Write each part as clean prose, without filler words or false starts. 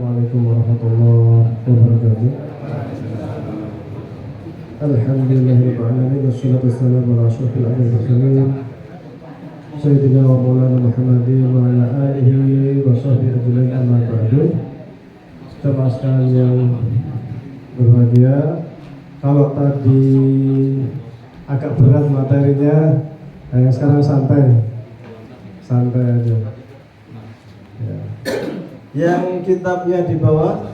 Assalamualaikum warahmatullahi wabarakatuh. Alhamdulillahirabbil alamin wassalatu wassalamu ala asyrofil anbiya'i wal mursalin sayyidina wa maulana Muhammadin wa ala alihi wa sahbihi ajmain amma ba'du. Jemaah sekalian yang berbahagia, kalau tadi agak berat materinya, yang sekarang santai aja. Ya. Yang kitabnya di bawah,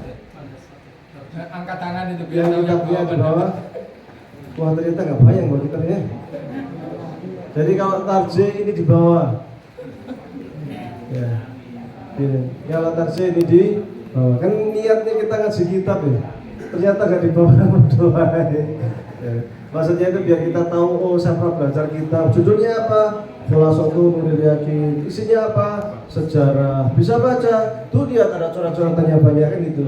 angkat tangan itu biar yang kitabnya di bawah. Wah, ternyata nggak bayang buat kita ya. Jadi kalau tarjih ini di bawah, ya. Kalau tarjih ini di bawah, kan niatnya kita ngaji kitab ya. Ternyata nggak di bawah doa. Ya. Maksudnya itu biar kita tahu, oh saya pernah belajar kitab. Judulnya apa? Khulasatul Nuril Yaqin. Isinya apa? Sejarah. Bisa baca. Tuh lihat ada coret-coretannya banyak kan gitu.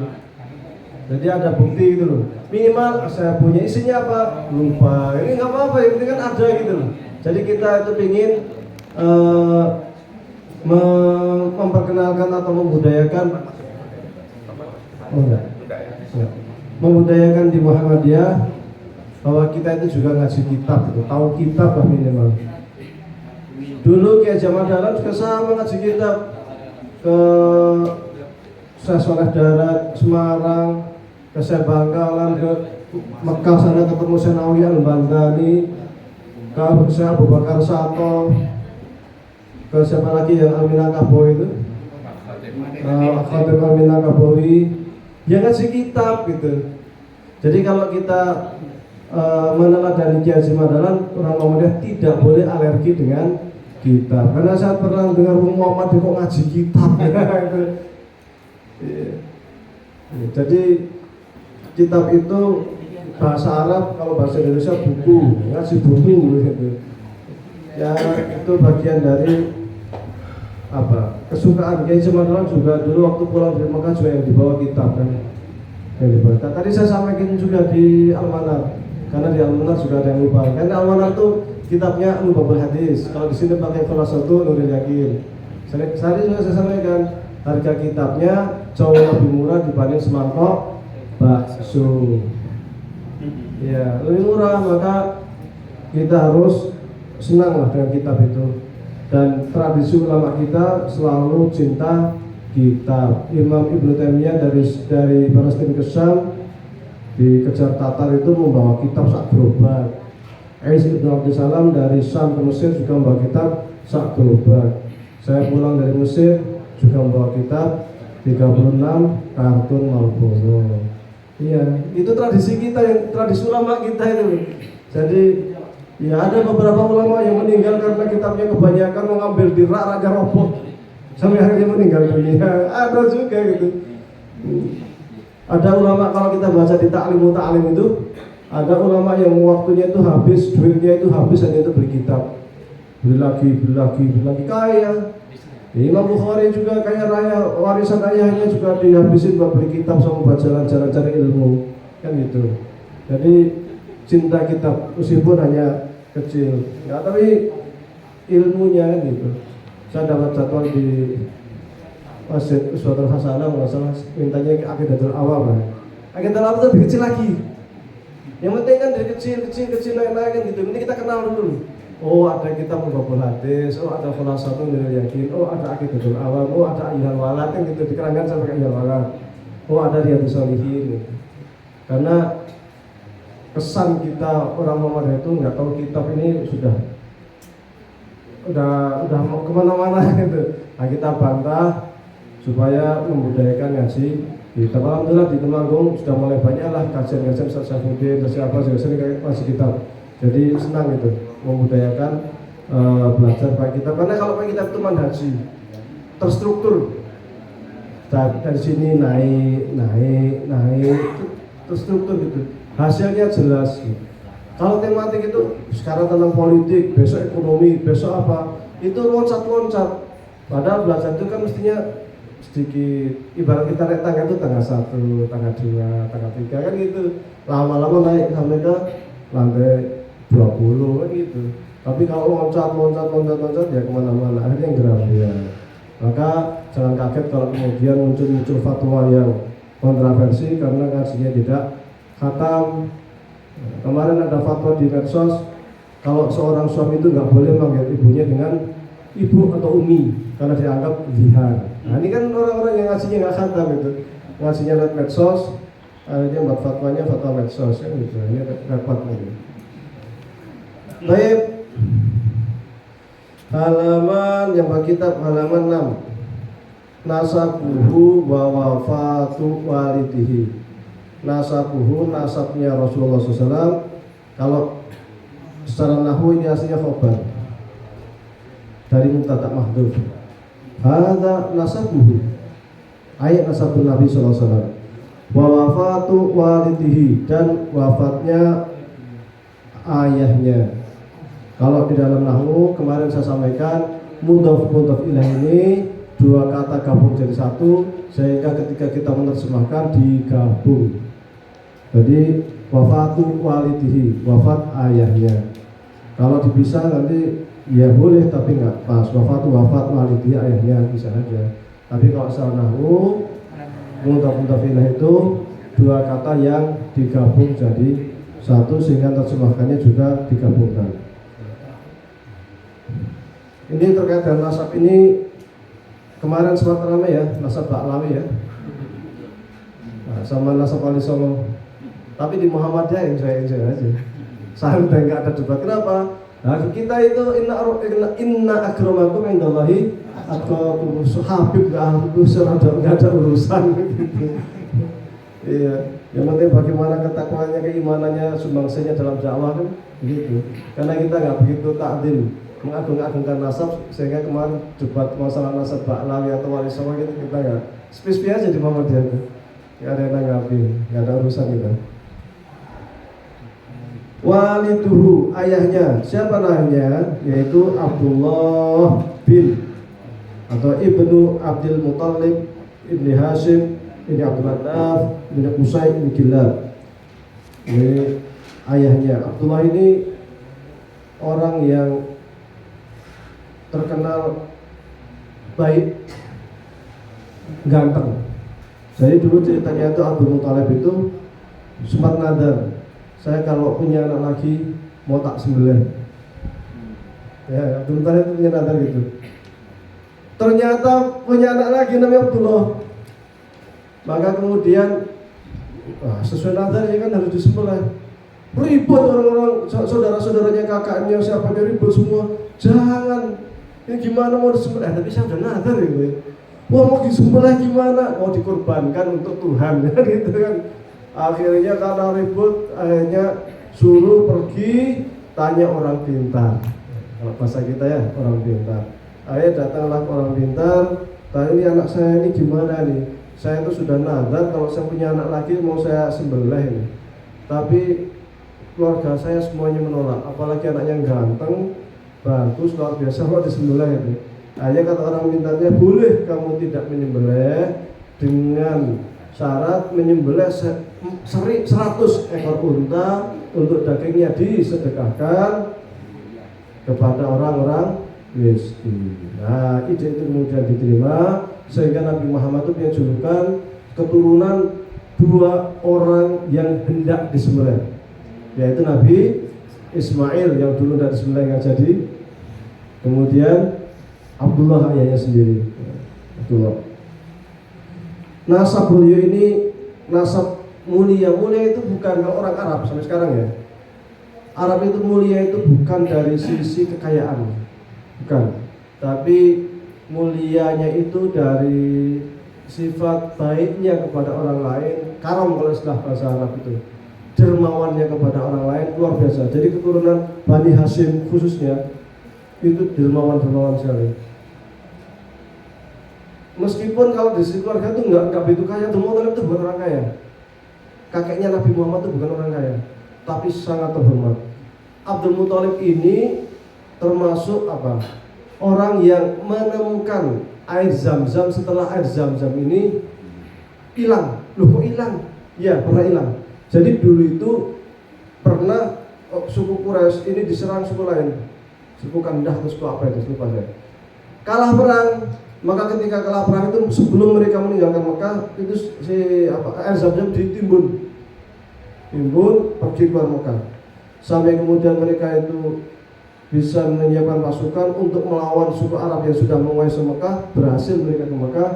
Jadi ada bukti gitu loh. Minimal saya punya, isinya apa? Lupa. Ini nggak apa-apa, yang penting kan ada gitu loh. Jadi kita itu ingin memperkenalkan atau membudayakan, membudayakan di Muhammadiyah bahwa kita itu juga ngaji kitab gitu. Tahu kitab lah minimal. Dulu Kiai Jamal Dahlan juga sama ngaji kitab, ke Syekh Saleh Darat Semarang, ke Syekh Bangkalan, ke Mekah sana ketemu Syekh Nawawi Al-Bandani, ke Syekh Abu Bakar Sato, ke siapa lagi yang Al-Minangkabau itu, Khatib Al-Minangkabau, yang ngaji kitab gitu. Jadi kalau kita meneladani Kiai Jamal Dahlan, orang Muhammadiyah tidak boleh alergi dengan kitab. Karena saya pernah dengar Muhammad kok ngaji kitab. Jadi kitab itu bahasa Arab, kalau bahasa Indonesia buku, ngaji buku gitu. Ya itu bagian dari apa? Kesukaan Kiai Jamal Dahlan juga dulu waktu pulang dari Mekah juga yang dibawa kitab kan. Yang dibawa. Tadi saya sampaikan juga di Al-Manar. Karena di Al-Manar juga ada yang lupa. Karena Al-Manar tuh kitabnya Nubabul Hadis. Kalau di sini pakai Khulasatul Nuril Yaqin. Saya juga saya sampaikan harga kitabnya jauh lebih murah dibanding semangkok bakso. Ya, lebih murah, maka kita harus senang lah dengan kitab itu. Dan tradisi ulama kita selalu cinta kitab. Imam Ibnu Taimiyah dari Palestina ke Syam, dikejar Tatar itu membawa kitab sak gerobak. Ais Ibnu Abdussalam dari Syam ke Mesir juga membawa kitab sak gerobak. Saya pulang dari Mesir juga membawa kitab 36 kartun Marlboro. Iya, itu tradisi kita, yang tradisi ulama kita itu. Jadi ya ada beberapa ulama yang meninggal karena kitabnya kebanyakan mengambil di rak raja robot sampai akhirnya meninggal dunia. Ada juga gitu. Ada ulama, kalau kita baca di Ta'lim itu, ada ulama yang waktunya itu habis, duitnya itu habis hanya itu beli kitab, beli lagi, kaya. Imam Bukhari juga kaya raya, warisan ayahnya juga dihabisin buat beli kitab sama buat jalan-jalan cari ilmu, kan gitu. Jadi cinta kitab meskipun hanya kecil, ya tapi ilmunya kan gitu. Saya dapat jadwal di Masjid Uswatul Hasanah, nggak salah, mintanya Aqidatul Awam. Aqidatul Awam itu lebih kecil lagi. Yang penting kan dari kecil naik kan gitu. Ini kita kenal dulu. Oh ada kitab Nubabul Hadis, oh ada Khulasatul Nuril Yaqin, oh ada Aqidatul Awam, oh ada Ayyuhal Walad kan gitu, dikerangkan sampai Ayyuhal Walad. Oh ada Riyadhus Shalihin gitu. Karena kesan kita orang Muhammadiyah itu nggak tahu kitab ini udah mau kemana-mana gitu. Nah kita bantah supaya membudayakan ngaji kitab. Alhamdulillah di Temanggung sudah mulai banyak lah kajian-kajian Ustaz Syafruddin, siapa juga sering ngaji kitab. Jadi senang itu membudayakan belajar pakai kitab. Karena kalau pakai kitab itu manhaji, terstruktur. Dari sini naik, terstruktur gitu. Hasilnya jelas. Kalau tematik itu sekarang tentang politik, besok ekonomi, besok apa, itu loncat-loncat. Padahal belajar itu kan mestinya sedikit, ibarat kita naik tangga itu tangga 1, tangga 2, tangga 3 kan gitu. Lama-lama naik sampai ke lantai 20 kan gitu. Tapi kalau loncat ya kemana-mana, akhirnya geram ya. Maka jangan kaget kalau kemudian muncul fatwa yang kontroversi karena ngajinya tidak khatam. Kemarin ada fatwa di medsos kalau seorang suami itu nggak boleh manggil ibunya dengan ibu atau umi karena dianggap zihar. Nah ini kan orang-orang yang ngajinya nggak khatam itu, ngajinya lewat medsos, akhirnya buat fatwanya fatwa medsos kan gitu. Ini repot gitu. Baik, halaman yang kitab halaman 6. Nasabuhu wa wafatu walidihi. Nasabuhu, nasabnya Rasulullah SAW. Kalau secara nahwu ini aslinya khobar dari mubtada mahdhuf. Hadza nasabuhu, ayat nasabun Nabi SAW. Wa wafatu walidihi, dan wafatnya ayahnya. Kalau di dalam nahwu kemarin saya sampaikan mudhaf ilaih ini dua kata gabung jadi satu, sehingga ketika kita menerjemahkan digabung. Jadi wafatu walidihi, wafat ayahnya. Kalau dipisah nanti ya boleh tapi nggak pas. Wafat walidihi, ayahnya bisa aja. Tapi kalau secara nahwu mudhaf ilaih itu dua kata yang digabung jadi satu, sehingga terjemahkannya juga digabungkan. Ini terkait dengan nasab ini kemarin sempat ramai ya, nasab Ba'lawi ya, nah, sama nasab Wali Songo. Tapi di Muhammadiyah enjoy aja, santai, nggak ada debat. Kenapa? Nah kita itu inna akramakum indallahi atqakum, Habib nggak ada urusan gitu. Iya, yang penting bagaimana ketakwaannya, keimanannya, sumbangsihnya dalam dakwah kan gitu. Karena kita nggak begitu takdim, mengagung-agungkan nasab, sehingga kemarin debat masalah nasab Ba'lawi atau Wali Songo gitu kita nggak spes-spes aja di Muhammadiyah itu, nggak ada yang nanggapi, nggak ada urusan kita. Waliduhu, ayahnya, siapa namanya? Yaitu Abdullah bin atau ibnu Abdul Muttalib, ibni Hashim, ini Abdul Manaf, ibni Qusay, ibni Kilab. Ini ayahnya. Abdullah ini orang yang terkenal baik, ganteng. Jadi dulu ceritanya itu Abdul Muttalib itu sempat nadar, saya kalau punya anak lagi mau tak sembelih. Ya, Abdul Muttalib itu punya nadar gitu. Ternyata punya anak lagi namanya Abdullah. Maka kemudian sesuai nadarnya kan harus disembelih. Ribut orang-orang, saudara-saudaranya, kakaknya, siapanya ribut semua. Jangan, ini gimana mau disembelih? Tapi saya udah nadar gitu. Wah, mau disembelih gimana? Mau dikorbankan untuk Tuhan gitu kan. Akhirnya karena ribut, akhirnya suruh pergi tanya orang pintar. Kalau bahasa kita ya, orang pintar. Akhirnya datanglah orang pintar, tanya ini anak saya ini gimana nih? Saya itu sudah nadar kalau saya punya anak lagi mau saya sembelih ini. Tapi keluarga saya semuanya menolak, apalagi anaknya ganteng, bagus, luar biasa, kalau disembelih itu. Akhirnya kata orang pintarnya, boleh kamu tidak menyembelih dengan syarat menyembelih 100 ekor unta untuk dagingnya disedekahkan kepada orang-orang miskin. Nah, ide itu kemudian diterima, sehingga Nabi Muhammad itu punya julukan keturunan dua orang yang hendak disembelih, yaitu Nabi Ismail yang dulu tidak disembelih nggak jadi, kemudian Abdullah ayahnya sendiri. Abdullah. Nasab beliau ini nasab mulia. Mulia itu bukan kalau orang Arab sampai sekarang ya. Arab itu mulia itu bukan dari sisi kekayaan, bukan. Tapi mulianya itu dari sifat baiknya kepada orang lain. Karam kalau istilah bahasa Arab itu, dermawannya kepada orang lain luar biasa. Jadi keturunan Bani Hashim khususnya itu dermawan sekali. Meskipun kalau di sisi keluarga itu nggak begitu kaya, Abdul Muttalib itu bukan orang kaya. Kakeknya Nabi Muhammad itu bukan orang kaya, tapi sangat terhormat. Abdul Muttalib ini termasuk apa? Orang yang menemukan air Zam-Zam setelah air Zam-Zam ini hilang. Loh kok hilang? Ya pernah hilang. Jadi dulu itu pernah suku Quraisy ini diserang suku lain, suku Kandah atau suku apa itu, lupa saya. kalah perang. Maka ketika kalah perang itu sebelum mereka meninggalkan Mekah itu air Zam-Zam ditimbun, pergi keluar Mekah. Sampai kemudian mereka itu bisa menyiapkan pasukan untuk melawan suku Arab yang sudah menguasai Mekah. Berhasil mereka ke Mekah.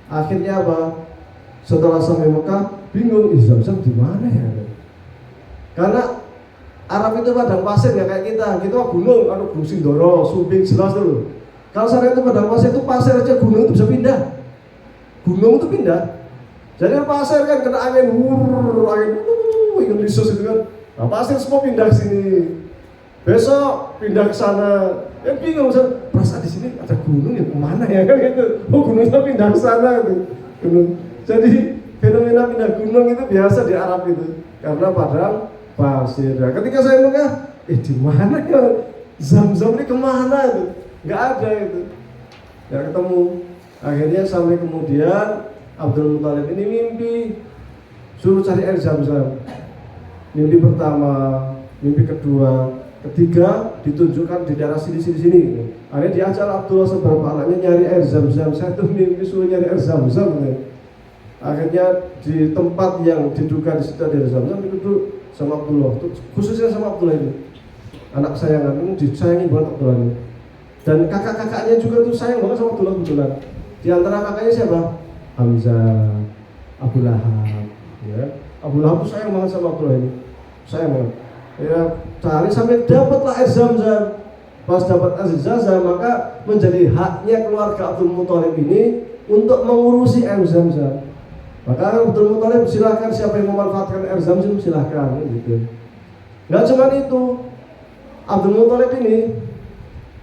Akhirnya apa? Setelah sampai Mekah bingung, Zam-Zam di mana ya? Karena Arab itu padang pasir nggak kayak kita gunung, Gunung Sindoro, Sumbing jelas dulu. Kalau sana itu padang pasir itu pasir aja gunung itu bisa pindah, gunung itu pindah. Jadi pasir kan kena angin, angin lisus itu kan, nah, pasir semua pindah ke sini. Besok pindah ke sana, ya bingung, perasaan di sini ada gunung ya kemana ya kan gitu. Oh gunungnya pindah ke sana gitu. Gunung. Jadi fenomena pindah gunung itu biasa di Arab itu, karena padang pasir. Nah, ketika saya Mekah, di mana ya Zam-Zam ini kemana itu? Nggak ada itu, nggak ketemu. Akhirnya sampai kemudian Abdul Muthalib ini mimpi suruh cari air Zam-Zam. Mimpi pertama, mimpi kedua, ketiga ditunjukkan di daerah sini. Akhirnya diajak Abdullah seberapa anaknya nyari air Zam-Zam. Saya tuh mimpi suruh nyari air Zam-Zam. Akhirnya di tempat yang diduga di situ ada air Zam-Zam duduk sama Abdullah, khususnya sama Abdullah ini, anak kesayangan ini disayangi banget Abdullah ini. Dan kakak-kakaknya juga tuh sayang banget sama Abdullah kebetulan. Di antara kakaknya siapa? Hamzah, Abu Lahab, ya. Abu Lahab tuh sayang banget sama Abdullah ini, sayang banget. Ya, cari sampai dapatlah air Zam-Zam. Pas dapat air Zam-Zam, maka menjadi haknya keluarga Abdul Muthalib ini untuk mengurusi air Zam-Zam. Maka Abdul Muthalib silahkan, siapa yang memanfaatkan air Zam-Zam silahkan, gitu. Nggak cuma itu, Abdul Muthalib ini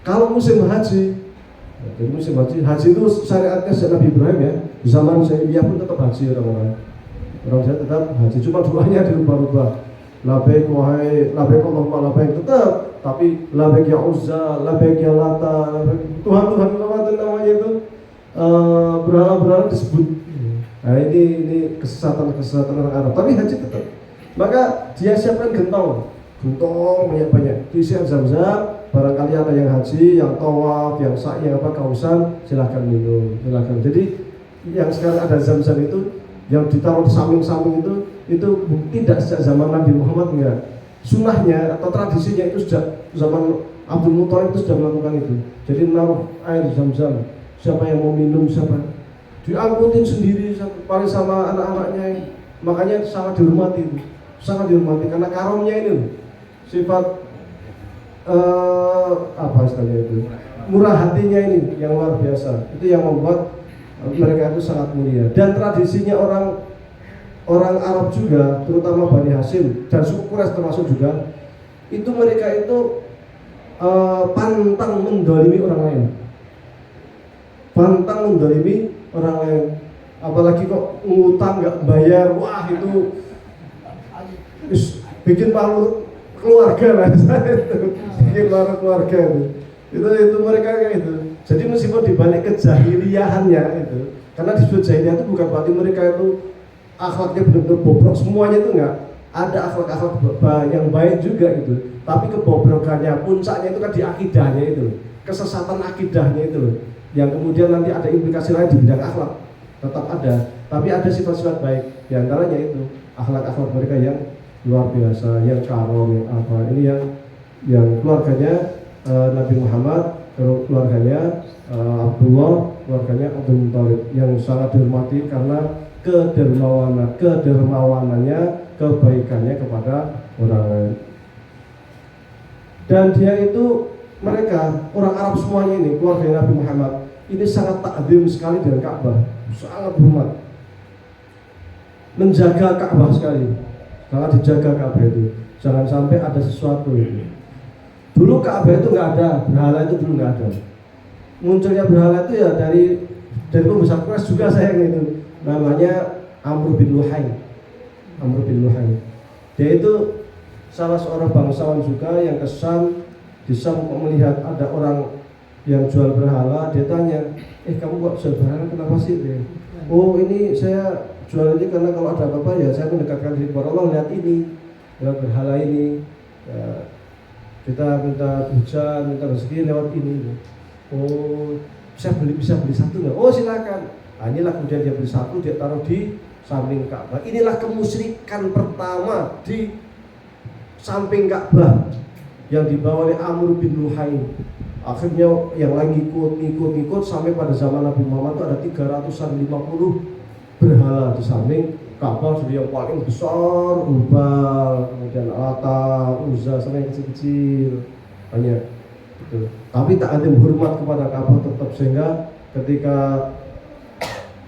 kalau musim haji, jadi musim haji itu syariatnya sejak Nabi Ibrahim ya. Zaman Jahiliyah pun tetap haji orang-orang saya tetap haji, cuma doanya dirubah-rubah. Labbaik wahai labbaik Allahumma labbaik tetap, tapi labbaik ya Uzza, labbaik ya Lata, Tuhan apa namanya itu berhala-berhala disebut. Nah ini kesesatan orang Arab, tapi haji tetap. Maka dia siapkan gentong banyak-banyak, diisi air Zam-Zam. Barangkali ada yang haji, yang tawaf, yang sa'i, yang kausan, silahkan minum, silahkan. Jadi yang sekarang ada Zam-Zam itu, yang ditaruh di samping-samping itu tidak sejak zaman Nabi Muhammad, enggak. Sunnahnya atau tradisinya itu sejak zaman Abdul Muthalib itu sudah melakukan itu. Jadi naruh air Zam-Zam, siapa yang mau minum siapa, diangkutin sendiri, paling sama anak-anaknya. Makanya sangat dihormati itu, sangat dihormati karena karomnya ini, sifat apa istilahnya itu, murah hatinya ini yang luar biasa. Itu yang membuat mereka itu sangat mulia. Dan tradisinya orang Arab juga, terutama Bani Hashim dan suku Quraisy termasuk juga, itu mereka itu pantang mendolimi orang lain, apalagi kok ngutang nggak bayar, wah itu bikin malu keluarga lah. Bikin malu keluarga itu mereka kayak itu. Jadi meskipun dibalik kejahiliahannya itu, karena disebut jahiliyah itu bukan berarti mereka itu akhlaknya benar-benar bobrok semuanya, itu enggak. Ada akhlak-akhlak yang baik juga itu, tapi kebobrokannya puncaknya itu kan di akidahnya itu, kesesatan akidahnya itu, yang kemudian nanti ada implikasi lain di bidang akhlak tetap ada, tapi ada sifat-sifat baik. Di antaranya itu akhlak-akhlak mereka yang luar biasa, yang karom, yang apa. Ini yang keluarganya Nabi Muhammad, keluarganya Abdullah, keluarganya Abdul Muthalib yang sangat dihormati karena kedermawanannya, kebaikannya kepada orang lain. Dan dia itu, mereka orang Arab semuanya ini, keluarga Nabi Muhammad ini sangat takzim sekali dengan Ka'bah, sangat hormat, menjaga Ka'bah sekali, sangat dijaga Ka'bah itu, jangan sampai ada sesuatu itu. Dulu Ka'bah itu nggak ada, berhala itu dulu nggak ada. Munculnya berhala itu ya dari pembesar Quraisy juga, saya itu namanya Amr bin Luhai. Dia itu salah seorang bangsawan juga yang ke Syam. Di Syam melihat ada orang yang jual berhala, dia tanya, kamu kok jual berhala, kenapa sih? Oh ini saya jual ini karena kalau ada apa-apa ya saya mendekatkan diri kepada Allah, lihat ini, lihat berhala ini ya, kita minta hujan, minta rezeki lewat ini. Oh, bisa beli satu nggak? Oh silakan. Nah, inilah kemudian dia beli satu, dia taruh di samping Ka'bah. Inilah kemusyrikan pertama di samping Ka'bah yang dibawa oleh Amr bin Luhai. Akhirnya yang lain ngikut sampai pada zaman Nabi Muhammad itu ada 350 berhala di samping Ka'bah, jadi yang paling besar Hubal, kemudian Lata, Uzza sampai yang kecil-kecil banyak. Gitu. Tapi tak ada hormat kepada Ka'bah tetap, sehingga ketika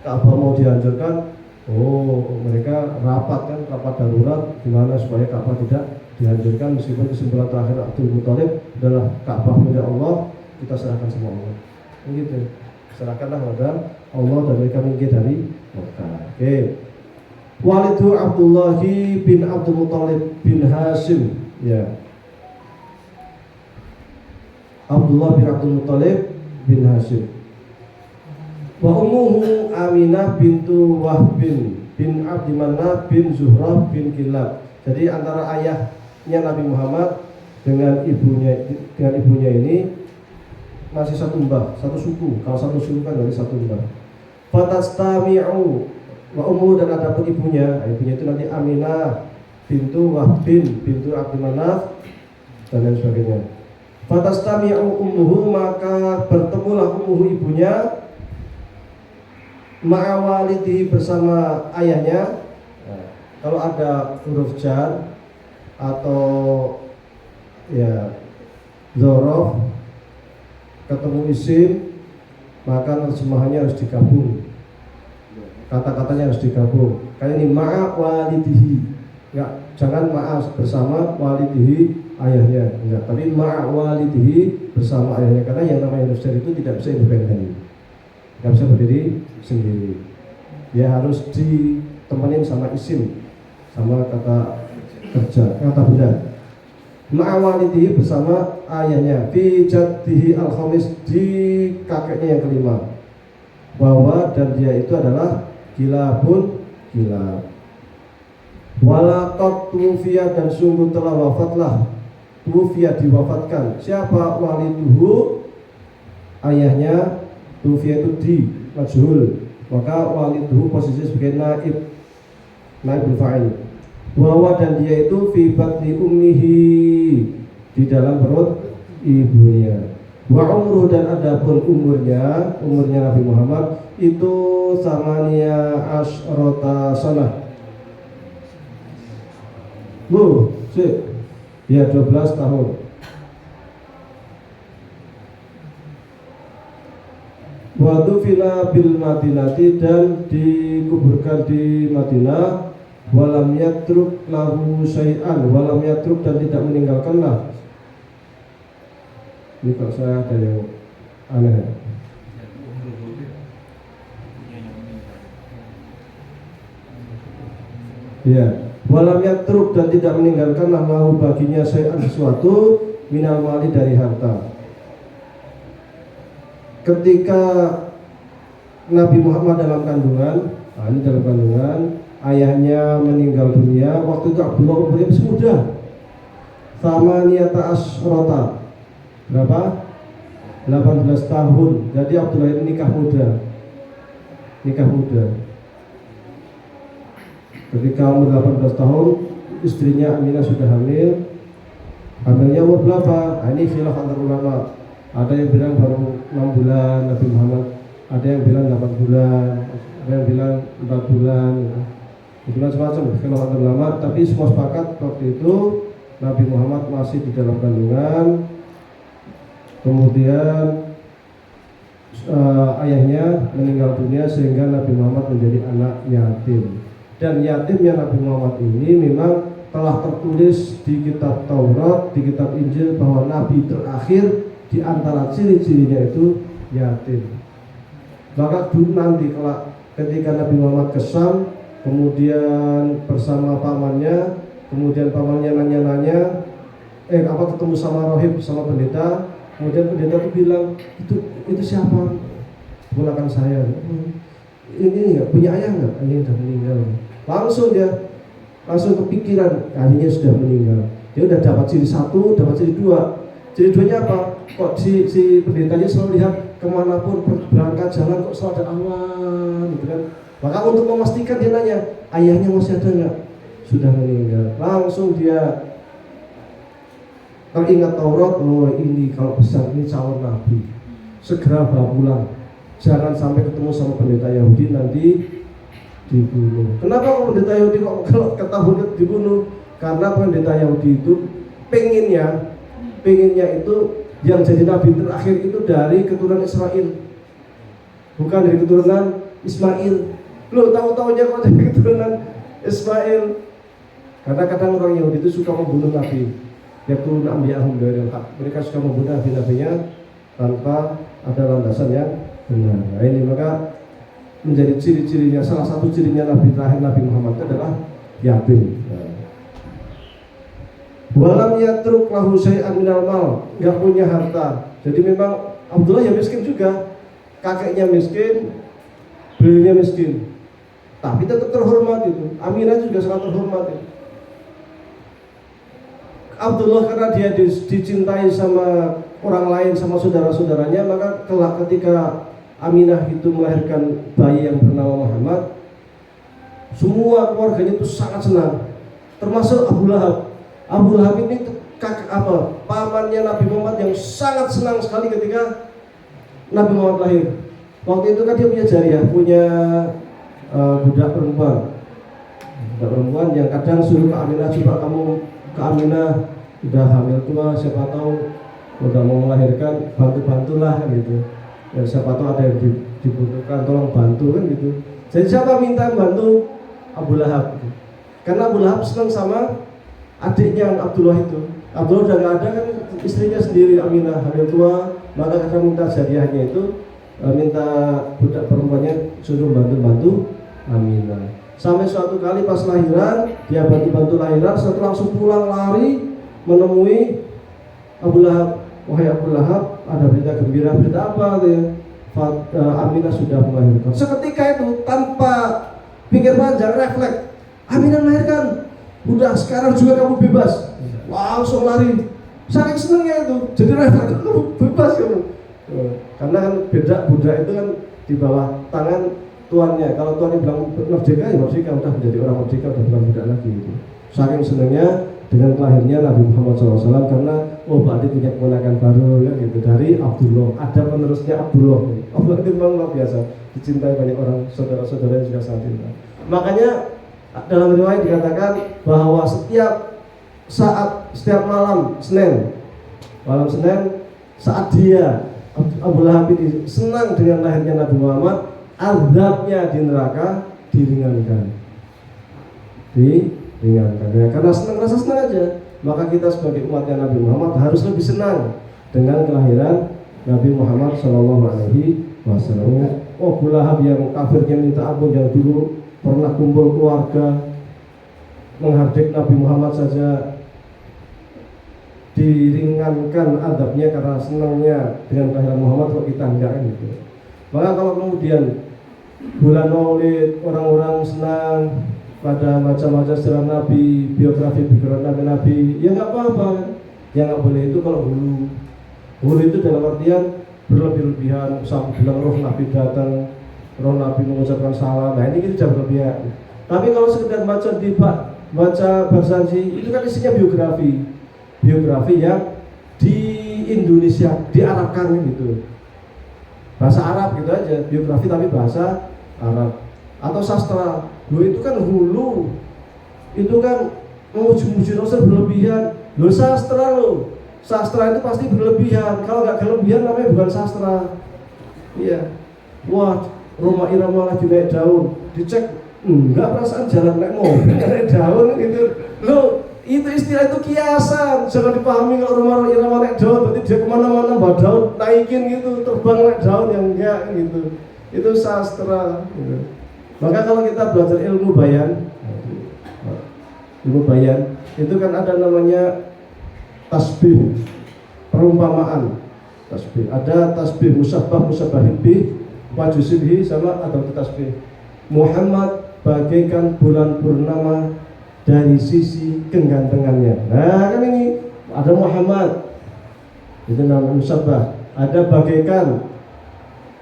Ka'bah mau dihancurkan, mereka rapat darurat gimana supaya Ka'bah tidak dihancurkan, meskipun kesimpulan terakhir Abdul Muthalib adalah Ka'bah milik Allah, kita serahkan semua Allah. Begitu. Serahkanlah kepada Allah dan mereka minggir dari Mekah. Oke. Walidu Abdullah bin Abdul Muthalib bin Hashim, ya. Abdullah bin Abdul Muthalib bin Hashim. Wa ummuhu Aminah bintu Wahb bin Abdi Manaf bin Zuhrah bin Kilab. Jadi antara ayahnya Nabi Muhammad dengan ibunya ini masih satu mbah, satu suku. Kalau satu suku kan dari satu mbah. Fatastami'u wa ummu, dan adapun ibunya itu nanti Aminah bintu Wahb bintu Abdi Manaf dan lain sebagainya. Fatastami'u ummuhu, maka bertemulah ummuhu ibunya ma'awalidihi bersama ayahnya. Nah, kalau ada huruf jar atau ya dzaraf ketemu isim, maka terjemahannya harus digabung, kata-katanya harus digabung. Kayak ini ma'awalidihi, enggak, jangan ma'a bersama walidihi ayahnya, enggak, tapi ma'awalidihi bersama ayahnya, karena yang namanya huruf jar itu tidak bisa independen, tidak bisa berdiri sendiri, dia harus ditemenin sama isim, sama kata kerja, kata benda. Ma'awalidihi bersama ayahnya, fi jaddihi al-khamis, di kakeknya yang kelima, bahwa dan dia itu adalah kilabun, kilab. Walaqad tufiya, dan sungguh telah wafatlah, tufiya diwafatkan, siapa? Waliduhu, ayahnya. Tufiya itu di majhul, maka waliduhu posisi sebagai naibul fa'il. Bahwa dan dia itu fi batni ummihi, di dalam perut ibunya. Wa umruh, dan adapun umurnya Nabi Muhammad itu samania asyrota sanah. Ya 12 tahun. Wa dufina bil Madinati, dan dikuburkan di Madinah. Walam yatruk lahu syai'an, walam yatruk, dan tidak meninggalkanlah. Ini kok saya ada yang aneh. Ya, walam yatruk, dan tidak meninggalkanlah lahu baginya syai'an, sesuatu minal mali, dari harta. Ketika Nabi Muhammad dalam kandungan, ayahnya meninggal dunia, waktu itu Abdullah umurnya masih muda, Thamaniyata asrota, berapa? 18 tahun. Jadi Abdullah ini nikah muda. Ketika umur 18 tahun, istrinya Aminah sudah hamil. Hamilnya umur berapa? Nah, ini khilaf antar ulama. Ada yang bilang baru 6 bulan Nabi Muhammad, ada yang bilang 8 bulan, ada yang bilang 4 bulan. Itu macam-macam khilaf antar ulama, tapi semua sepakat waktu itu Nabi Muhammad masih di dalam kandungan. Kemudian ayahnya meninggal dunia sehingga Nabi Muhammad menjadi anak yatim. Dan yatimnya Nabi Muhammad ini memang telah tertulis di kitab Taurat, di kitab Injil, bahwa Nabi terakhir di antara ciri-cirinya itu yatim. Maka dulu nanti ketika Nabi Muhammad ke Syam, kemudian bersama pamannya, kemudian pamannya nanya-nanya, ketemu sama rohib, sama pendeta, kemudian pendeta itu bilang, itu siapa? Ponakan saya. Ini nggak punya ayah nggak? Ayahnya sudah meninggal. Langsung kepikiran, ayahnya sudah meninggal. Dia udah dapat ciri 1, dapat ciri 2. Ciri 2-nya apa? kok si pendetanya selalu lihat kemanapun berangkat jalan kok selalu ada awan gitu kan. Maka untuk memastikan dia nanya, ayahnya masih ada nggak? Sudah meninggal. Langsung dia teringat Taurat, oh ini kalau besar ini calon nabi, segera bawa pulang, jangan sampai ketemu sama pendeta Yahudi nanti dibunuh. Kenapa kok pendeta Yahudi kok kalau ketahuan dibunuh? Karena pendeta Yahudi itu pengennya itu yang jadi nabi terakhir itu dari keturunan Israel, bukan dari keturunan Ismail. Lo tahu-tahunya kok dari keturunan Ismail. Karena kadang orang Yahudi itu suka membunuh nabi, yaitu nabiyahum dari hak. Mereka suka membunuh nabi-nabinya tanpa ada landasan yang benar. Nah ini maka menjadi ciri-cirinya, salah satu cirinya nabi terakhir Nabi Muhammad adalah yatim. Walam yatruk lahu syai'an minal mal, enggak punya harta. Jadi memang Abdullah ya miskin juga, kakeknya miskin, beliaunya miskin, tapi tetap terhormat itu. Aminah juga sangat terhormat itu. Abdullah karena dia dicintai sama orang lain, sama saudara-saudaranya, maka kelak ketika Aminah itu melahirkan bayi yang bernama Muhammad, semua keluarganya itu sangat senang, termasuk Abu Lahab. Abu Lahab ini kakak pamannya Nabi Muhammad yang sangat senang sekali ketika Nabi Muhammad lahir. Waktu itu kan dia punya jariah, punya budak perempuan yang kadang suruh ke Aminah, coba kamu ke Aminah, udah hamil tua, siapa tahu udah mau melahirkan, bantu-bantulah gitu. Ya, siapa tahu ada yang dibutuhkan, tolong bantu kan gitu. Jadi siapa minta bantu? Abu Lahab gitu. Karena Abu Lahab senang sama adiknya Abdullah itu. Abdullah udah gak ada kan, istrinya sendiri Aminah hamil tua, maka kadang minta jadiahnya itu, minta budak perempuannya suruh bantu-bantu Aminah. Sampai suatu kali pas lahiran, dia bantu-bantu lahiran, setelah langsung pulang lari menemui Abu Lahab. Wahai Abu Lahab, ada berita gembira. Berita apa? Aminah sudah melahirkan. Seketika itu tanpa pikir panjang, refleks, Aminah melahirkan. Udah sekarang juga kamu bebas. Langsung lari. Saking senangnya itu, jadi refleks, kamu bebas kamu. Karena kan beda budak itu kan di bawah tangan tuannya. Kalau tuannya bilang merdeka, ya merdeka, udah menjadi orang merdeka, udah bukan budak lagi gitu. Saking senangnya dengan lahirnya Nabi Muhammad SAW, karena berarti punya keponakan baru kan gitu, dari Abdullah. Ada penerusnya Abdullah. Abdullah itu memang luar biasa, dicintai banyak orang, saudara-saudara juga sangat cinta. Makanya dalam riwayat dikatakan bahwa setiap malam Senin saat dia Abu Lahab ini senang dengan lahirnya Nabi Muhammad, azabnya di neraka diringankan. Ya, karena rasa senang aja. Maka kita sebagai umatnya Nabi Muhammad harus lebih senang dengan kelahiran Nabi Muhammad SAW. Abu Lahab yang kafirnya minta ampun, yang dulu pernah kumpul keluarga menghardik Nabi Muhammad saja diringankan adabnya karena senangnya dengan kelahiran Muhammad, kok kita enggak gitu. Maka kalau kemudian bulan Maulid orang-orang senang pada macam-macam sejarah Nabi, biografi Nabi, ya nggak apa-apa kan? Yang nggak boleh itu kalau hulu itu dalam artian berlebih-lebihan, sampai bilang roh Nabi datang, roh Nabi mengucapkan salam. Nah ini kita jangan berlebihan. Tapi kalau sekedar baca Barzanji itu kan isinya biografi yang di Indonesia diarabkan gitu, bahasa Arab gitu aja, biografi tapi bahasa Arab. Atau sastra, itu kan hulu, itu kan memuji-muji Rasul berlebihan. Sastra itu pasti berlebihan. Kalau nggak berlebihan namanya bukan sastra. Iya, wah Roma Irama lagi naik daun, dicek nggak, perasaan jalan naik mobil naik daun gitu. Itu istilah itu kiasan, jangan dipahami kalau Roma Irama naik daun berarti dia kemana-mana bawa daun naikin gitu, terbang naik daun, yang enggak gitu. Itu sastra gitu. Maka kalau kita belajar ilmu bayan itu kan ada namanya tasbih, perumpamaan tasbih. Ada tasbih musyabbah bih, wajusibhi, sama atau tasbih Muhammad bagaikan bulan purnama dari sisi kegantengannya. Nah kan ini ada Muhammad Itu namanya musabbah. Ada bagaikan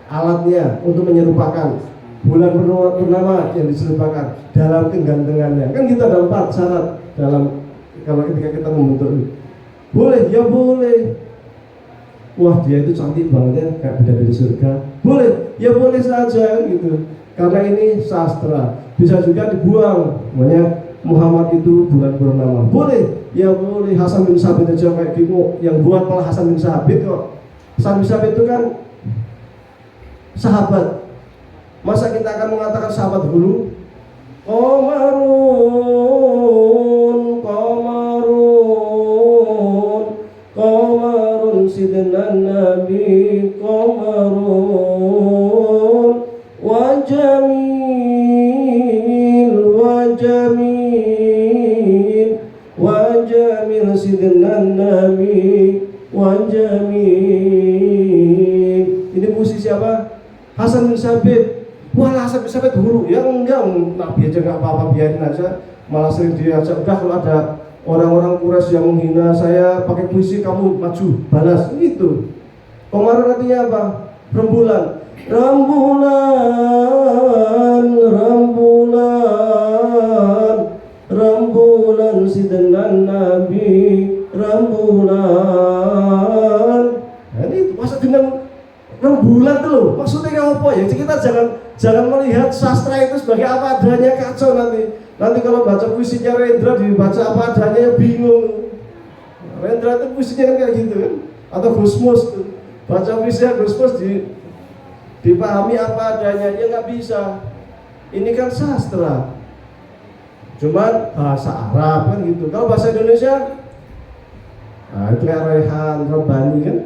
alatnya untuk menyerupakan bulan purnama yang diserupakan dalam kegantengannya. Kan kita ada 4 syarat dalam kalau ketika kita membentuk. Boleh, ya boleh. Wah dia itu cantik banget ya, kayak bidadari surga. Boleh, ya boleh saja gitu. Karena ini sastra, bisa juga dibuang. Namanya Muhammad itu bulan purnama. Boleh, ya boleh. Hasan bin Sabit aja kayak gitu. Yang buat malah Hasan bin Sabit kok. Hasan bin Sabit itu kan sahabat. Masa kita akan mengatakan sahabat dulu? Qamarun, qamarun, qamarun sidna nabi, qamarun wa jamil, wa jamil, wa jamil sidna nabi, wa jamil. Ini musisi siapa? Hasan bin Sabit. Wah Hasan bin Sabit dulu, ya enggak, Nabi aja nggak apa-apa, biarin aja. Malah sering diajak, udah kalau ada orang-orang Quraisy yang menghina saya pakai puisi, kamu maju, balas, gitu. Qamarun artinya apa? Rembulan. Rembulan, rembulan, rembulan sidna Nabi, rembulan. Nah ini masa dengan rembulan tuh loh, maksudnya apa ya? Kita jangan melihat sastra itu sebagai apa adanya, kacau nanti kalau baca puisinya Rendra dibaca apa adanya ya bingung. Rendra itu puisinya kan kayak gitu kan, atau Gusmus tuh baca puisinya Gusmus dipahami apa adanya, ya nggak bisa. Ini kan sastra, cuman bahasa Arab kan gitu. Kalau bahasa Indonesia, nah itu kayak Raihan, Robani kan.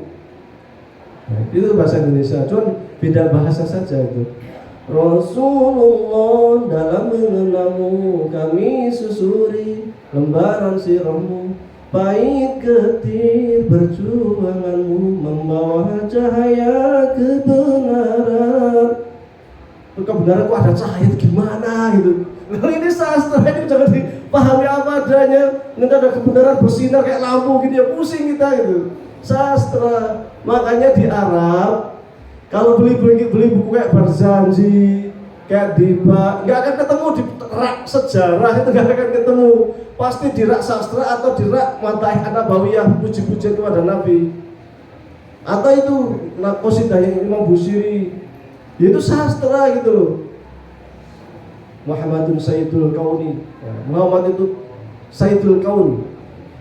Nah, itu bahasa Indonesia, cuman beda bahasa saja itu. Rasulullah dalam mengenalmu kami susuri lembaran sirahmu, pahit getir perjuanganmu membawa cahaya kebenaran. Kebenaran kok ada cahaya itu gimana gitu. Lalu ini sastra, ini jangan dipahami apa adanya. Nanti ada kebenaran bersinar kayak lampu gitu ya, pusing kita gitu. Sastra, makanya di Arab kalau beli buku kayak Barzanji, kayak Diba, nggak akan ketemu di rak sejarah, itu nggak akan ketemu. Pasti di rak sastra atau di rak Mataih An-Nabawiyah, puji-pujian kepada Nabi. Atau itu qasidah Imam Busiri, itu sastra gitu loh. Muhammadun Sayyidul Kauni, Muhammad itu Sayyidul Kaun,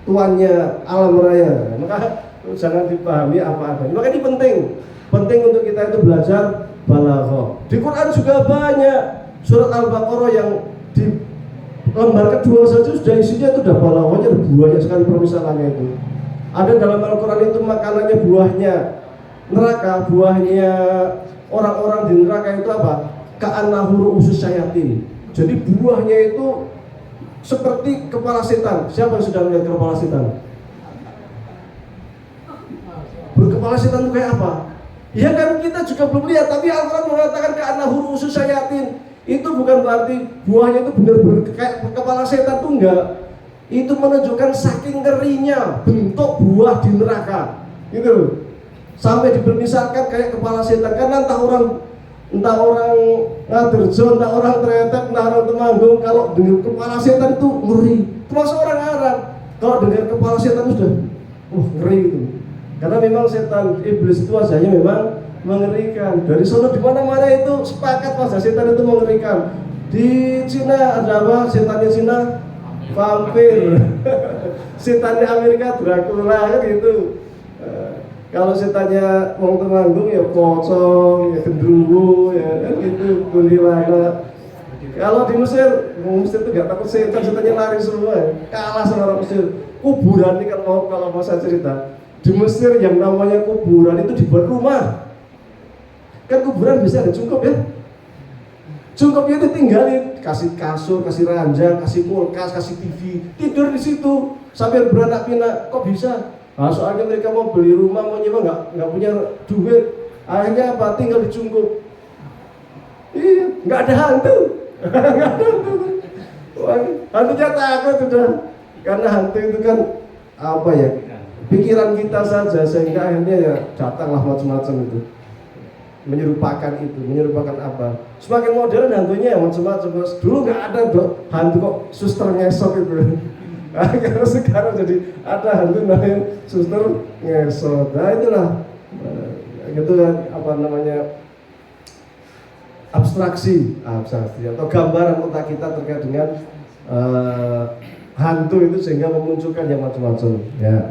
tuannya alam raya. Maka jangan dipahami apa adanya. Maka ini penting untuk kita itu belajar balaghah. Di Quran juga banyak surat Al-Baqarah yang di lembar kedua saja sudah isinya itu udah balaghahnya, banyak sekali permisalannya itu. Ada dalam Al-Quran itu makanannya buahnya neraka, buahnya orang-orang di neraka itu apa? Ka'annahu ru'usus syayatin. Jadi buahnya itu seperti kepala setan. Siapa yang sudah melihat kepala setan? Berkepala setan itu kayak apa? Ya kan kita juga belum lihat, tapi Al-Quran mengatakan ka'annahu ru'usus syayatin. Itu bukan berarti buahnya itu benar-benar kayak kepala setan, itu enggak. Itu menunjukkan saking ngerinya bentuk buah di neraka. Gitu loh. Sampai dipermisalkan kayak kepala setan, karena entah orang Ngaderjo, entah orang Tretek, entah orang Temanggung, kalau dengar kepala setan itu ngeri. Termasuk orang Arab, kalau dengar kepala setan sudah ngeri itu. Karena memang setan, iblis itu wajahnya memang mengerikan. Dari sana di mana-mana itu sepakat wajah setan itu mengerikan. Di Cina ada apa? Setannya Cina vampir. Setannya Amerika Dracula kan gitu. Kalau setannya wong Temanggung ya pocong, ya gendruwo, ya kan gitu, kuntilanak. Kalau di Mesir itu nggak takut setan, setannya lari semua, kalah sama orang Mesir. Kuburan ini kalau mau saya cerita, di Mesir yang namanya kuburan itu dibuat rumah. Kan kuburan bisa ada cungkup ya. Cungkupnya itu tinggalin, kasih kasur, kasih ranjang, kasih kulkas, kasih TV, tidur di situ sambil beranak pinak. Kok bisa? Nah, soalnya mereka mau beli rumah, mau nyewa nggak punya duit, akhirnya apa? Tinggal di cungkup. Iya, nggak ada hantu, nggak ada hantu. Hantunya takut udah, karena hantu itu kan apa ya? pikiran kita saja, sehingga akhirnya ya datanglah macam-macam itu, menyerupakan apa. Semakin modern hantunya ya macam-macam. Dulu nggak ada hantu kok suster ngesot itu. Nah, karena sekarang jadi ada hantu namanya suster ngesot. Nah itulah itu apa namanya, abstraksi atau gambaran otak kita terkait dengan hantu itu, sehingga memunculkan yang macam-macam ya.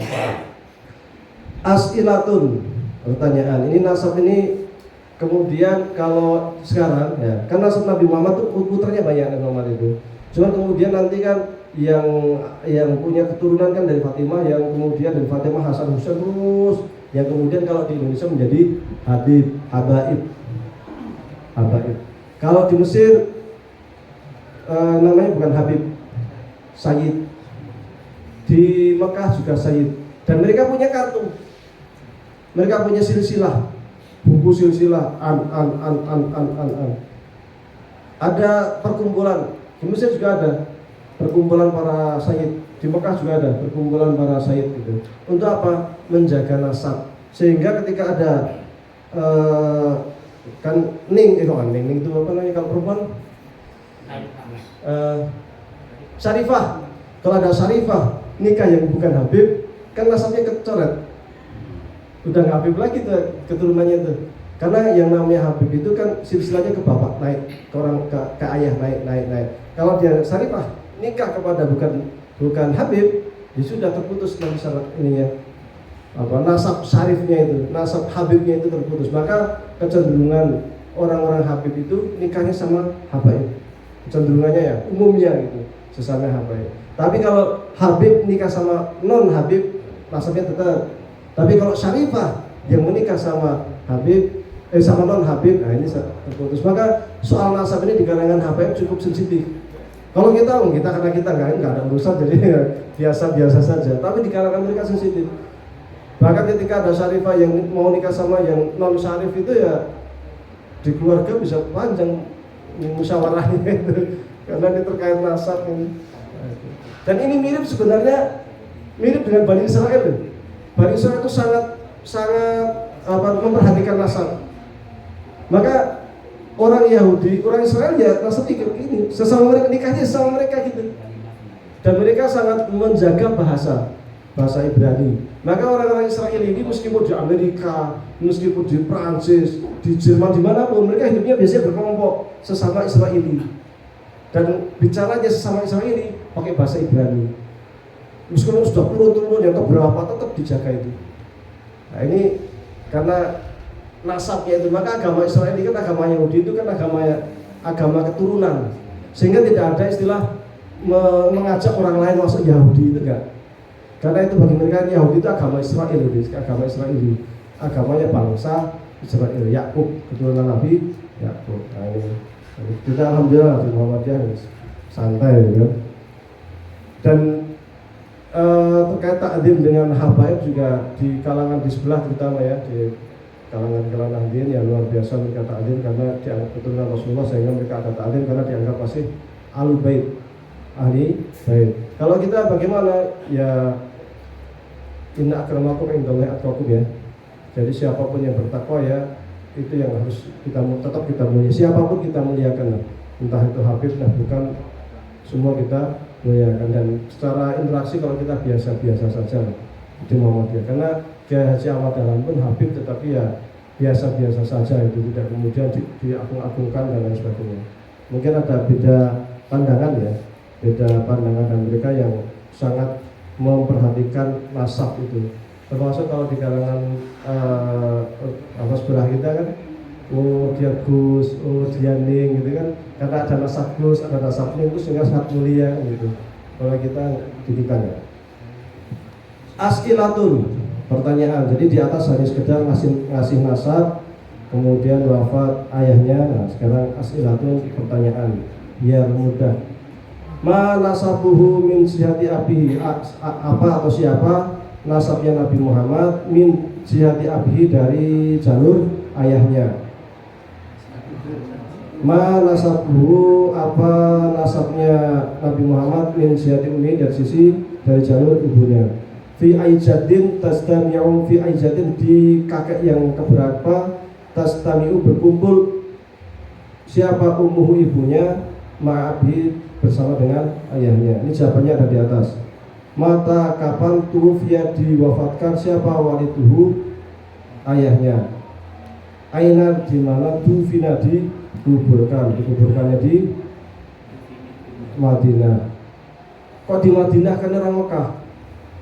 As'ilatun, pertanyaan. Ini nasab ini kemudian kalau sekarang ya, kan nasab Nabi Muhammad itu putranya banyak, Nabi Muhammad itu. Cuma kemudian nanti kan yang punya keturunan kan dari Fatimah, yang kemudian dari Fatimah Hasan Husain, terus yang kemudian kalau di Indonesia menjadi Habaib. Kalau di Mesir namanya bukan Habib, Sayyid. Di Mekah juga Sayyid. Dan mereka punya kartu, mereka punya silsilah, buku silsilah an. Ada perkumpulan di Mesir juga ada perkumpulan para Sayyid, di Mekah juga ada perkumpulan para Sayyid gitu. Untuk apa? Menjaga nasab, sehingga ketika ada kan ning itu apa namanya kalau perempuan, syarifah. Kalau ada syarifah nikah yang bukan Habib, kan nasabnya kecoret, udah nggak Habib lagi tuh keturunannya itu. Karena yang namanya Habib itu kan silsilahnya ke bapak naik, ke orang ke ayah naik. Kalau dia syarifah nikah kepada bukan Habib, dia sudah terputus nanti syarat ininya, apa nasab syarifnya itu, nasab Habibnya itu terputus. Maka kecenderungan orang-orang Habib itu nikahnya sama Habaib, kecenderungannya ya umumnya gitu, sesama Habaib. Tapi kalau Habib nikah sama non Habib, nasabnya tetap. Tapi kalau syarifah yang menikah sama Habib sama non Habib, nah ini terputus. Maka soal nasab ini di kalangan Habaib cukup sensitif. Kalau kita karena kita nggak ada urusan, jadi biasa-biasa saja. Tapi di kalangan mereka sensitif. Bahkan ketika ada syarifah yang mau nikah sama yang non syarif itu ya di keluarga bisa panjang musyawarahnya itu, karena ini terkait nasab ini. Dan ini sebenarnya mirip dengan Bani Israel. Bani Israel itu sangat memperhatikan nasab. Maka orang Yahudi, orang Israel ya nasab ini sesama mereka, nikahnya sesama mereka gitu. Dan mereka sangat menjaga bahasa Ibrani. Maka orang-orang Israel ini meskipun di Amerika, meskipun di Prancis, di Jerman, dimanapun mereka hidupnya biasanya berkelompok sesama Israeli. Dan bicaranya sesama Israeli pakai bahasa Ibrani. Meskipun sudah turun yang keberapa tetap dijaga itu. Nah ini karena nasabnya itu. Maka agama Israel ini kan agama Yahudi itu kan agama keturunan, sehingga tidak ada istilah mengajak orang lain masuk Yahudi, itu enggak. Karena itu bagi mereka Yahudi itu agama Israel, agamanya bangsa Israel, Yakub, keturunan Nabi Yakub. Nah ini kita alhamdulillah di Muhammadiyah santai gitu. Dan terkait takdim dengan habaib juga di kalangan di sebelah, terutama ya di kalangan Nahdien yang luar biasa mereka takdim karena dianggap keturunan Rasulullah, sehingga mereka ada takdim karena dianggap masih ahli bait. Kalau kita bagaimana ya, inna akramakum indallahi atqakum ya. Jadi siapapun yang bertakwa ya itu yang harus tetap kita mulia. Siapapun kita muliakan, entah itu Habib, nah bukan semua kita muliakan. Dan secara interaksi kalau kita biasa-biasa saja di Muhammadiyah, karena Kiai Haji Ahmad Dahlan pun Habib tetapi ya biasa-biasa saja, itu tidak kemudian diagung-agungkan dan lain sebagainya. Mungkin ada beda pandangan dan mereka yang sangat memperhatikan nasab itu. Termasuk kalau di kalangan sebelah kita kan, dia Gus, dia Ning gitu kan, karena ada nasab Gus, ada nasab Ning, itu sehingga sangat mulia gitu. Kalau kita didikan ya. As'ilatun, pertanyaan. Jadi di atas hanya sekedar ngasih nasab, kemudian wafat ayahnya. Nah sekarang as'ilatun, pertanyaan biar mudah. Ma nasabuhu min jihati abihi, apa atau siapa nasabnya Nabi Muhammad min jihati abihi, dari jalur ayahnya. Ma nasabuhu, apa nasabnya Nabi Muhammad min jihati ummi, dari jalur ibunya. fi aijadin tastami'u fi aijadin, di kakek yang keberapa, tastami'u berkumpul siapa ummuhu ibunya, ma'abi bersama dengan ayahnya. Ini jawabannya ada di atas. Mata kapan tuwfiya diwafatkan siapa waliduhu ayahnya. Aina di mana dufina dikuburkannya di Madinah. Kok di Madinah kan orang Mekah?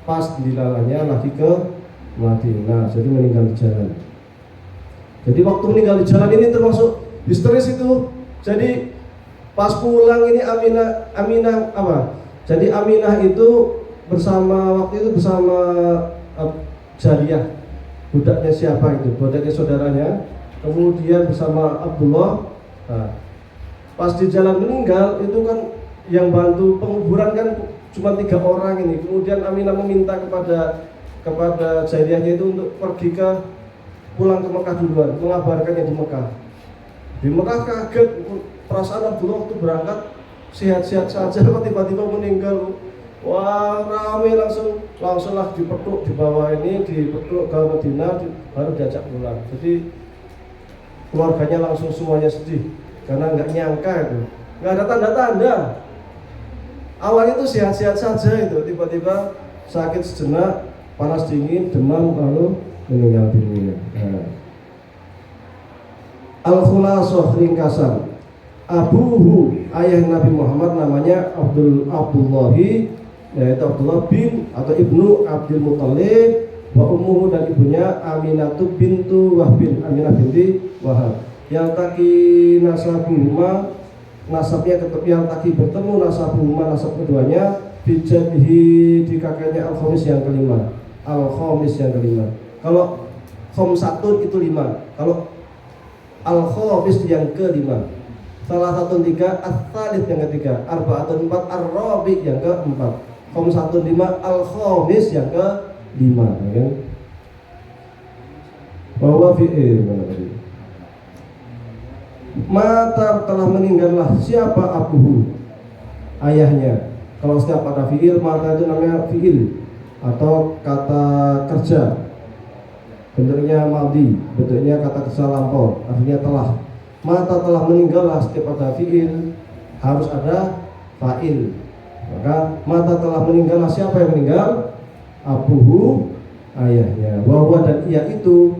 Pas dilalanya lagi ke Madinah, jadi meninggal di jalan. Jadi waktu meninggal di jalan ini termasuk histeris itu. Jadi pas pulang ini Aminah apa? Jadi Aminah itu waktu itu bersama Jariyah, budaknya siapa itu? Budaknya saudaranya. Kemudian bersama Abdullah. Nah, pas di jalan meninggal itu kan yang bantu penguburan kan cuma 3 orang ini. Kemudian Aminah meminta kepada Jariyahnya itu untuk pergi pulang ke Mekah duluan, mengabarkannya di Mekah. Di Mekah kaget, perasaan Abdullah waktu berangkat sehat-sehat saja, tiba-tiba meninggal. Wah, rame langsung lah dipeluk, dibawa ini dipeluk ke Madinah, baru diajak pulang. Jadi keluarganya langsung semuanya sedih karena nggak nyangka itu, nggak ada tanda-tanda. Awalnya itu sehat-sehat saja, itu tiba-tiba sakit sejenak, panas dingin, demam, lalu meninggal dunia. Al-Khulasah, ringkasan. Abuhu, ayah Nabi Muhammad namanya Abdullahi, yaitu Abdullah bin atau ibnu Abdul Muthalib. Wa ummuhu, dan ibunya Aminatu bintu Wahbin, Aminah binti Wahab. Yang taki nasabuhuma, nasabnya tetap yang taki bertemu nasabuhuma, nasab keduanya bijadihi, di kakeknya al-khamis yang kelima. Al-khamis yang kelima. Kalau khamsatun itu 5, kalau al-khamis yang kelima. Salah satu 3, ats-tsalits yang ketiga, arba'atun 4, ar-rabi yang keempat. Khamsatun 5, al-khamis yang ke 5, kan? Bahwa mana tadi? Mata telah meninggallah siapa abuhu, ayahnya. Kalau setiap ada fiil, mata itu namanya fiil atau kata kerja. Bentuknya madhi, bentuknya kata kerja lampau, artinya telah. Mata telah meninggallah, setiap ada fiil harus ada fa'il. Maka mata telah meninggallah siapa yang meninggal? Abuhu, ayahnya. Wahwa, dan ia itu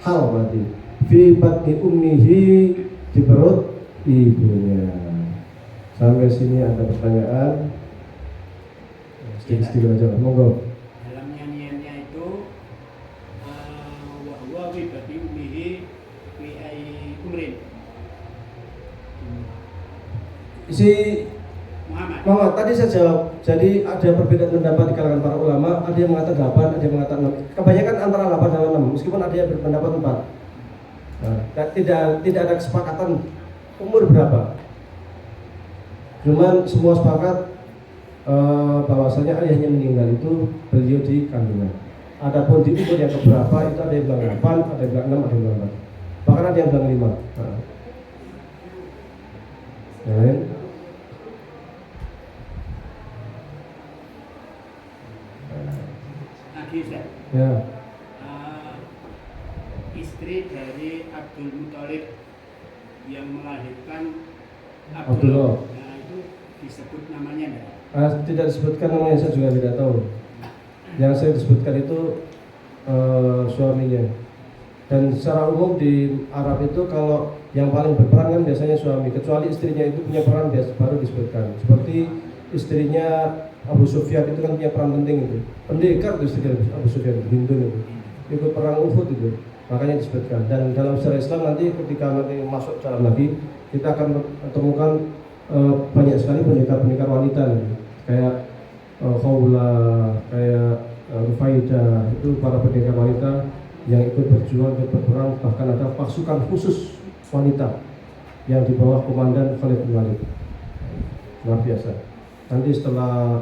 hal berarti fi batni ummihi, di perut ibunya. Sampai sini ada pertanyaan? Sedikit aja, monggo. Dalam nyanyiannya itu wahwa fi batni ummihi fi ai umrin. Si Muhammad, tadi saya jawab. Jadi ada perbedaan pendapat di kalangan para ulama. Ada yang mengatakan 8, ada yang mengatakan 6. Kebanyakan antara 8 dan 6, meskipun ada yang berpendapat 4. Nah, tidak ada kesepakatan umur berapa. Cuman semua sepakat bahwasanya ayahnya meninggal itu beliau di kandungan. Adapun di umur yang keberapa itu ada yang bilang 8, ada yang bilang 6, ada yang bilang 4. Bahkan ada yang bilang 5. Nah. Yang lain? Ya. Istri dari Abdul Muthalib yang melahirkan Abdullah. Nah, itu disebut namanya enggak? Tidak disebutkan namanya, saya juga tidak tahu. Yang saya disebutkan itu suaminya. Dan secara umum di Arab itu kalau yang paling berperan kan biasanya suami, kecuali istrinya itu punya peran baru disebutkan. Seperti istrinya Abu Sufyan itu kan punya peran penting itu. Pendekar itu istri Abu Sufyan, Hindun itu. Ikut perang Uhud itu. Makanya disebutkan. Dan dalam sejarah Islam nanti ketika nanti masuk dalam lagi, kita akan menemukan banyak sekali pendekar-pendekar wanita nanti. Kayak Khawla, kayak Rufaidah, itu para pendekar wanita yang ikut berjuang, ikut berperang. Bahkan ada pasukan khusus wanita yang di bawah komandan Khalid bin Walid. Luar biasa. Nanti setelah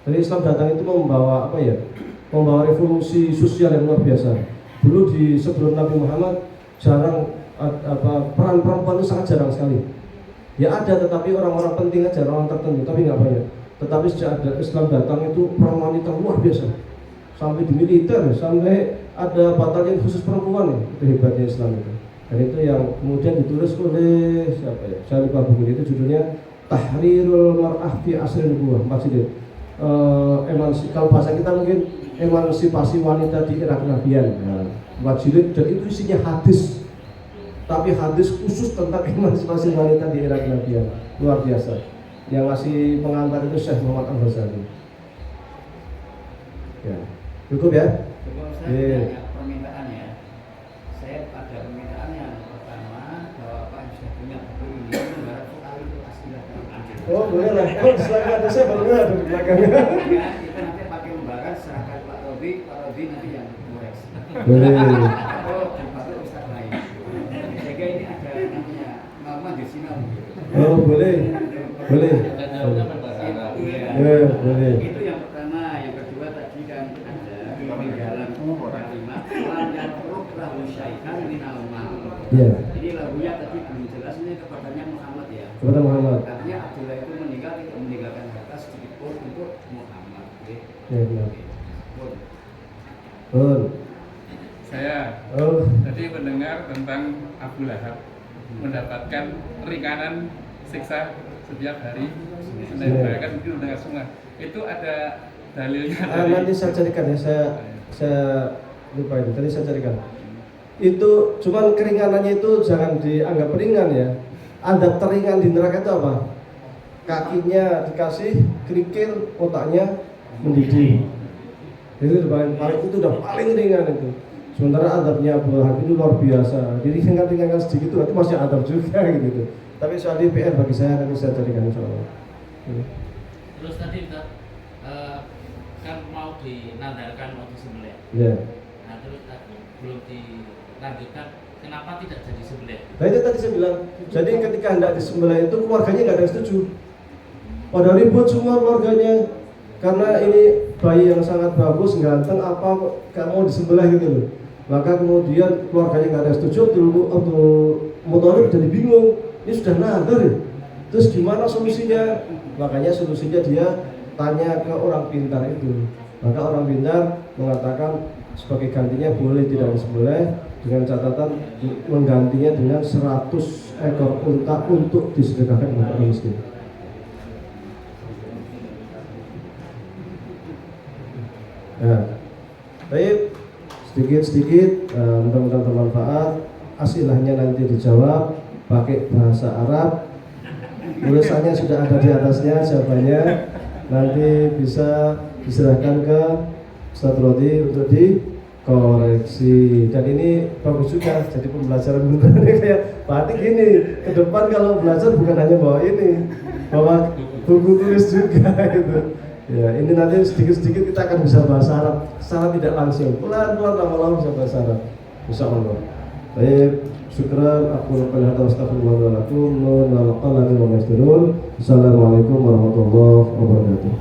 dari Islam datang itu membawa apa ya? Membawa revolusi sosial yang luar biasa. Dulu sebelum Nabi Muhammad jarang peran perempuan itu sangat jarang sekali. Ya ada, tetapi orang-orang penting aja, orang tertentu, tapi nggak banyak. Tetapi sejak ada Islam datang itu peran wanita luar biasa. sampai di militer, sampai ada batalion khusus perempuan ya. Itu hebatnya Islam itu. Dan itu yang kemudian ditulis oleh siapa ya? Saya lupa buku itu, judulnya Tahrirul Mar'ah fi Asrin Nubuwah. Maksudnya kalau bahasa kita mungkin emansipasi wanita di era kenabian. Nah, 4 jilid, dan itu isinya hadis. Tapi hadis khusus tentang emansipasi wanita di era kenabian. Luar biasa. Yang masih pengantar itu Syekh Muhammad Al-Ghazali. Ya. Cukup ya? Coba saya tanya permintaan ya. Saya ada permintaan yang pertama bahwa Pak yang sudah punya buku ini menggarap soal itu aslilah dalam Anjir. Oh boleh lah. Oh selain ada saya baru ada di belakangnya. Ya, kita nanti pakai lembaran serahkan Pak Robi nanti yang koreksi. Boleh. Atau dipakai Ustaz lain. Sehingga ini ada namanya norma di sini. Oh boleh. Boleh. Ya boleh. Itu yang pertama. Yang kedua tadi kan ada peninggalan kalimat lam yang ruk lahu syai'an minal mal. Iya. Ini lagunya tadi belum jelas, ini kepadanya Muhammad ya. Kepada Muhammad. Artinya Abdullah itu meninggal tidak meninggalkan harta sedikit pun untuk Muhammad. Ya benar. Pun. Betul. Saya Oh. tadi mendengar tentang Abu Lahab mendapatkan ringanan siksa setiap hari. Bahkan mungkin mendengar sungai. Itu ada dalilnya Nanti saya carikan ya, saya lupa itu. Tadi saya carikan. Itu cuman keringanannya itu jangan dianggap ringan ya. Adab teringan di neraka itu apa? Kakinya dikasih kerikil, otaknya mendidih. Itu paling itu udah paling ringan itu. Sementara adabnya Abu Lahab itu luar biasa. Diringankan sedikit itu masih adab juga gitu. Tapi soal ini PR bagi saya, nanti saya carikan insyaallah. Terus tadi kan mau dinandarkan waktu sembelih. Ya. Nah terus belum dilanjutkan, kenapa tidak jadi sembelih? Nah itu tadi saya bilang, jadi ketika hendak disembelih itu keluarganya nggak ada yang setuju. Pada ribut semua keluarganya, karena ini bayi yang sangat bagus, ganteng, apa nggak mau disembelih gitu loh. Maka kemudian keluarganya nggak ada yang setuju, Abdul Muthalib jadi bingung, ini sudah nazar ya. Terus gimana solusinya? Makanya solusinya dia tanya ke orang pintar itu. Maka orang pintar mengatakan sebagai gantinya boleh tidak disembelih, dengan catatan menggantinya dengan 100 ekor unta untuk disedekahkan kepada orang miskin. Nah, baik, sedikit-sedikit mudah-mudahan bermanfaat. Asilahnya nanti dijawab pakai bahasa Arab. Tulisannya sudah ada di atasnya, jawabannya nanti bisa diserahkan ke Ustaz Rodi untuk dikoreksi. Dan ini bagus juga, jadi pembelajaran beneran kayak berarti gini, ke depan kalau belajar bukan hanya bawa ini, bawa buku tulis juga gitu. Ya, ini nanti sedikit-sedikit kita akan bisa bahasa Arab secara tidak langsung, pelan-pelan lama-lama bisa bahasa Arab, insyaallah. Baik, syukran, aku lakukan hadza astagfirullah wa lakum, nun wal qalami wa masturun. Assalamualaikum warahmatullahi wabarakatuh.